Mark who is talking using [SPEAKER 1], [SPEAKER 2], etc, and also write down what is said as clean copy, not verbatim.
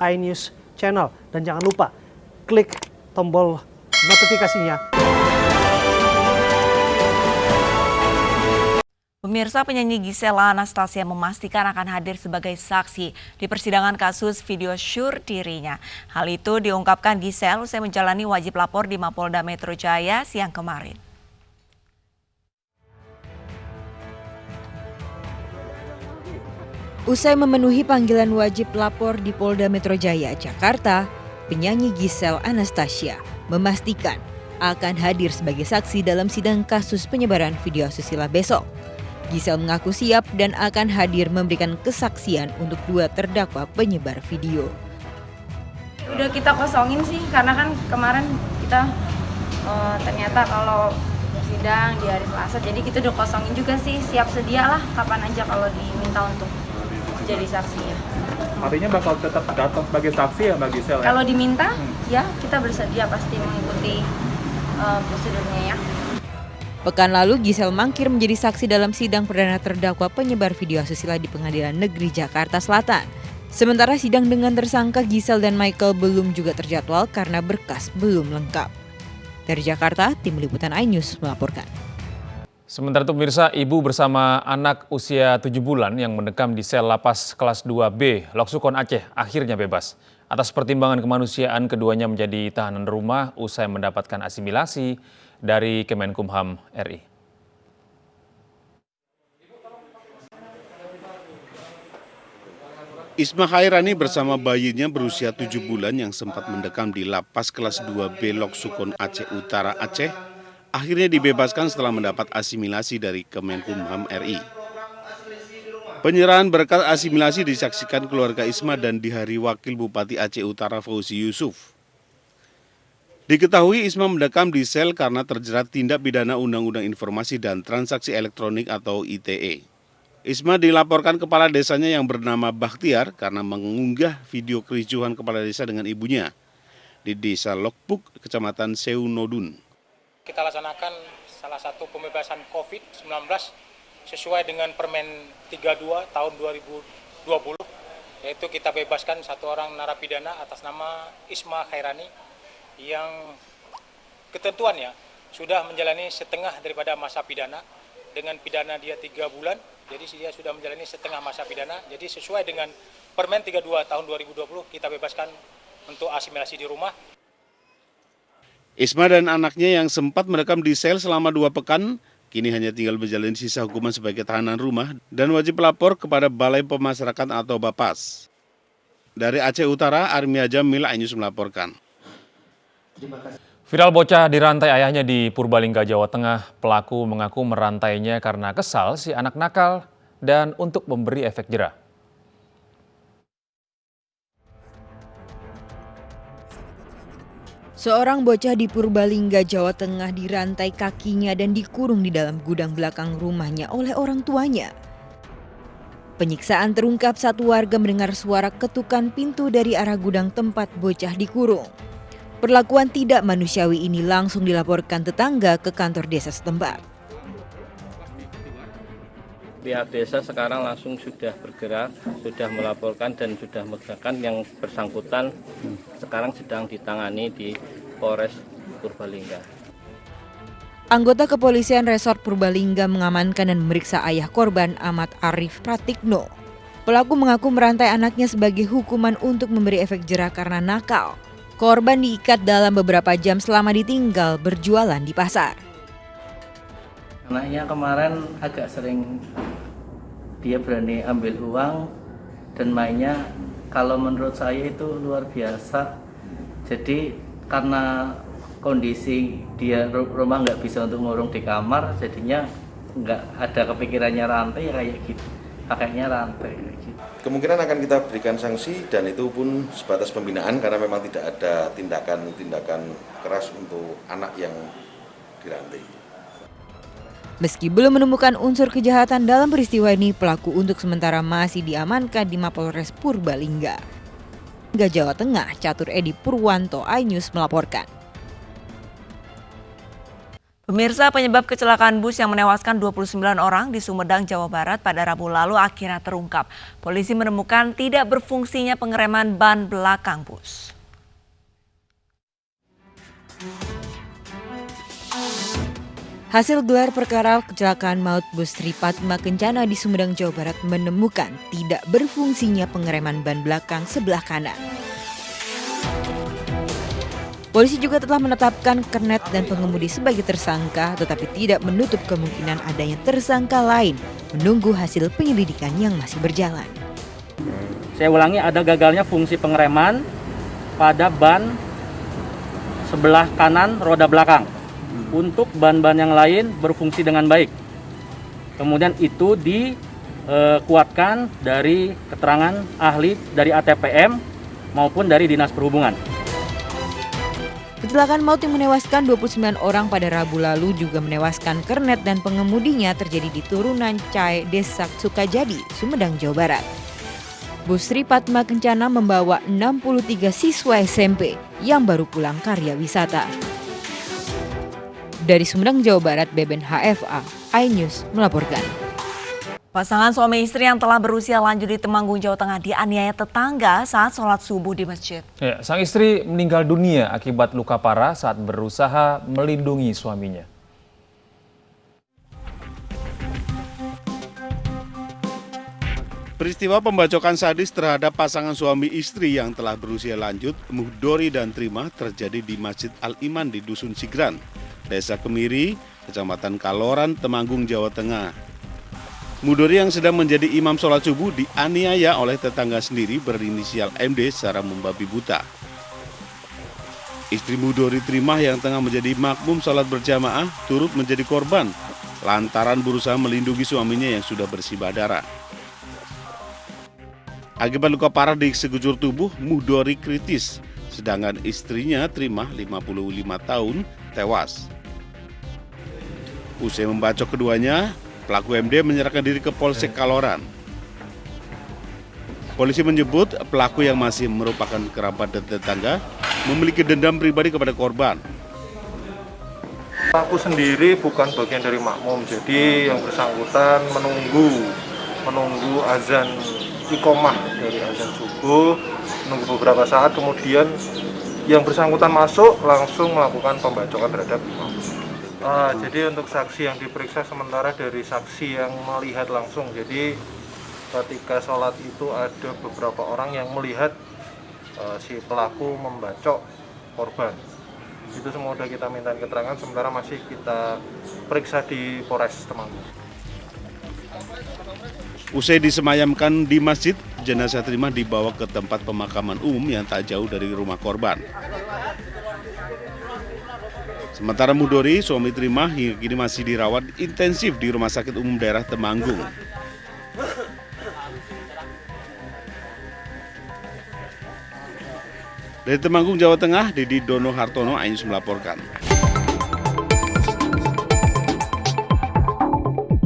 [SPEAKER 1] iNews Channel. Dan jangan lupa klik tombol notifikasinya.
[SPEAKER 2] Pemirsa, penyanyi Gisela Anastasia memastikan akan hadir sebagai saksi di persidangan kasus video syur dirinya. Hal itu diungkapkan Gisel usai menjalani wajib lapor di Mapolda Metro Jaya siang kemarin.
[SPEAKER 3] Usai memenuhi panggilan wajib lapor di Polda Metro Jaya, Jakarta, penyanyi Gisela Anastasia memastikan akan hadir sebagai saksi dalam sidang kasus penyebaran video asusila besok. Gisel mengaku siap dan akan hadir memberikan kesaksian untuk 2 terdakwa penyebar video.
[SPEAKER 4] Udah kita kosongin sih, karena kan kemarin kita ternyata kalau sidang di hari Selasa, jadi kita udah kosongin juga sih, siap sedia lah kapan aja kalau diminta untuk jadi saksi ya.
[SPEAKER 5] Artinya bakal tetap datang sebagai saksi ya Mbak Gisel?
[SPEAKER 4] Kalau diminta, ya kita bersedia pasti mengikuti prosedurnya ya.
[SPEAKER 3] Pekan lalu, Gisel mangkir menjadi saksi dalam sidang perdana terdakwa penyebar video asusila di Pengadilan Negeri Jakarta Selatan. Sementara sidang dengan tersangka Gisel dan Michael belum juga terjadwal karena berkas belum lengkap. Dari Jakarta, Tim Liputan iNews melaporkan.
[SPEAKER 6] Sementara itu pemirsa, ibu bersama anak usia 7 bulan yang mendekam di sel lapas kelas 2B, Loksukon Aceh, akhirnya bebas. Atas pertimbangan kemanusiaan, keduanya menjadi tahanan rumah usai mendapatkan asimilasi dari Kemenkumham RI.
[SPEAKER 7] Isma Khairani bersama bayinya berusia 7 bulan yang sempat mendekam di lapas kelas 2B Loksukon Aceh Utara Aceh, akhirnya dibebaskan setelah mendapat asimilasi dari Kemenkumham RI. Penyerahan berkas asimilasi disaksikan keluarga Isma dan dihadiri Wakil Bupati Aceh Utara Fauzi Yusuf. Diketahui Isma mendekam di sel karena terjerat tindak pidana Undang-Undang Informasi dan Transaksi Elektronik atau ITE. Isma dilaporkan kepala desanya yang bernama Bakhtiar karena mengunggah video kericuhan kepala desa dengan ibunya di Desa Lokpuk, Kecamatan Seunodun.
[SPEAKER 8] Kita laksanakan salah satu pembebasan COVID-19 sesuai dengan Permen 32 tahun 2020, yaitu kita bebaskan 1 orang narapidana atas nama Isma Khairani yang ketentuannya sudah menjalani setengah daripada masa pidana. Dengan pidana dia 3 bulan, jadi dia sudah menjalani setengah masa pidana. Jadi sesuai dengan Permen 32 tahun 2020 kita bebaskan untuk asimilasi di rumah.
[SPEAKER 7] Isma dan anaknya yang sempat mendekam di sel selama 2 pekan, kini hanya tinggal menjalani sisa hukuman sebagai tahanan rumah dan wajib lapor kepada Balai Pemasyarakatan atau Bapas. Dari Aceh Utara, Armia Jamil, iNews melaporkan.
[SPEAKER 6] Viral bocah dirantai ayahnya di Purbalingga, Jawa Tengah. Pelaku mengaku merantainya karena kesal si anak nakal dan untuk memberi efek jera.
[SPEAKER 3] Seorang bocah di Purbalingga, Jawa Tengah dirantai kakinya dan dikurung di dalam gudang belakang rumahnya oleh orang tuanya. Penyiksaan terungkap saat warga mendengar suara ketukan pintu dari arah gudang tempat bocah dikurung. Perlakuan tidak manusiawi ini langsung dilaporkan tetangga ke kantor desa setempat.
[SPEAKER 9] Pihak desa sekarang langsung sudah bergerak, sudah melaporkan dan sudah mengerjakan yang bersangkutan sekarang sedang ditangani di Polres Purbalingga.
[SPEAKER 3] Anggota kepolisian Resort Purbalingga mengamankan dan memeriksa ayah korban Ahmad Arif Pratikno. Pelaku mengaku merantai anaknya sebagai hukuman untuk memberi efek jera karena nakal. Korban diikat dalam beberapa jam selama ditinggal berjualan di pasar.
[SPEAKER 9] Anaknya kemarin agak sering dia berani ambil uang dan mainnya, kalau menurut saya itu luar biasa. Jadi karena kondisi dia rumah nggak bisa untuk ngurung di kamar, jadinya nggak ada kepikirannya rantai kayak gitu, pakainya rantai kayak gitu.
[SPEAKER 10] Kemungkinan akan kita berikan sanksi dan itu pun sebatas pembinaan karena memang tidak ada tindakan keras untuk anak yang dirantai.
[SPEAKER 3] Meski belum menemukan unsur kejahatan dalam peristiwa ini, pelaku untuk sementara masih diamankan di Mapolres Purbalingga. Hingga Jawa Tengah, Catur Edi Purwanto, iNews melaporkan.
[SPEAKER 2] Pemirsa, penyebab kecelakaan bus yang menewaskan 29 orang di Sumedang, Jawa Barat pada Rabu lalu akhirnya terungkap. Polisi menemukan tidak berfungsinya pengereman ban belakang bus.
[SPEAKER 3] Hasil gelar perkara kecelakaan maut bus Sri Padma Kencana di Sumedang, Jawa Barat menemukan tidak berfungsinya pengereman ban belakang sebelah kanan. Polisi juga telah menetapkan kernet dan pengemudi sebagai tersangka, tetapi tidak menutup kemungkinan adanya tersangka lain menunggu hasil penyelidikan yang masih berjalan.
[SPEAKER 9] Saya ulangi, ada gagalnya fungsi pengereman pada ban sebelah kanan roda belakang. Untuk ban-ban yang lain berfungsi dengan baik. Kemudian itu dikuatkan dari keterangan ahli dari ATPM maupun dari Dinas Perhubungan.
[SPEAKER 3] Kecelakaan maut yang menewaskan 29 orang pada Rabu lalu juga menewaskan kernet dan pengemudinya terjadi di turunan Cai, Desa Sukajadi, Sumedang, Jawa Barat. Bus Sri Padma Kencana membawa 63 siswa SMP yang baru pulang karya wisata. Dari Sumedang, Jawa Barat, Beben HFA, iNews melaporkan.
[SPEAKER 2] Pasangan suami istri yang telah berusia lanjut di Temanggung, Jawa Tengah dianiaya tetangga saat sholat subuh di masjid.
[SPEAKER 6] Ya, sang istri meninggal dunia akibat luka parah saat berusaha melindungi suaminya.
[SPEAKER 7] Peristiwa pembacokan sadis terhadap pasangan suami istri yang telah berusia lanjut, Muhdori dan Trimah, terjadi di Masjid Al-Iman di Dusun Sigran, Desa Kemiri, Kecamatan Kaloran, Temanggung, Jawa Tengah. Muhdori yang sedang menjadi imam sholat subuh dianiaya oleh tetangga sendiri berinisial MD secara membabi buta. Istri Muhdori, Trimah, yang tengah menjadi makmum sholat berjamaah turut menjadi korban lantaran berusaha melindungi suaminya yang sudah bersibah darah. Akibat luka parah di sekujur tubuh, Muhdori kritis, sedangkan istrinya Trimah 55 tahun tewas. Usai membacok keduanya, pelaku MD menyerahkan diri ke Polsek Kaloran. Polisi menyebut pelaku yang masih merupakan kerabat dan tetangga memiliki dendam pribadi kepada korban.
[SPEAKER 11] Pelaku sendiri bukan bagian dari makmum, jadi yang bersangkutan menunggu azan iqomah dari azan subuh, menunggu beberapa saat, kemudian yang bersangkutan masuk langsung melakukan pembacokan terhadap imam. Jadi untuk saksi yang diperiksa sementara dari saksi yang melihat langsung, jadi ketika sholat itu ada beberapa orang yang melihat si pelaku membacok korban. Itu semua sudah kita minta keterangan, sementara masih kita periksa di Polres Temanggung.
[SPEAKER 7] Usai disemayamkan di masjid, jenazah Trimah dibawa ke tempat pemakaman umum yang tak jauh dari rumah korban. Sementara Muhdori, suami Trimah, hingga kini masih dirawat intensif di Rumah Sakit Umum Daerah Temanggung. Dari Temanggung, Jawa Tengah, Didi Dono Hartono, iNews melaporkan.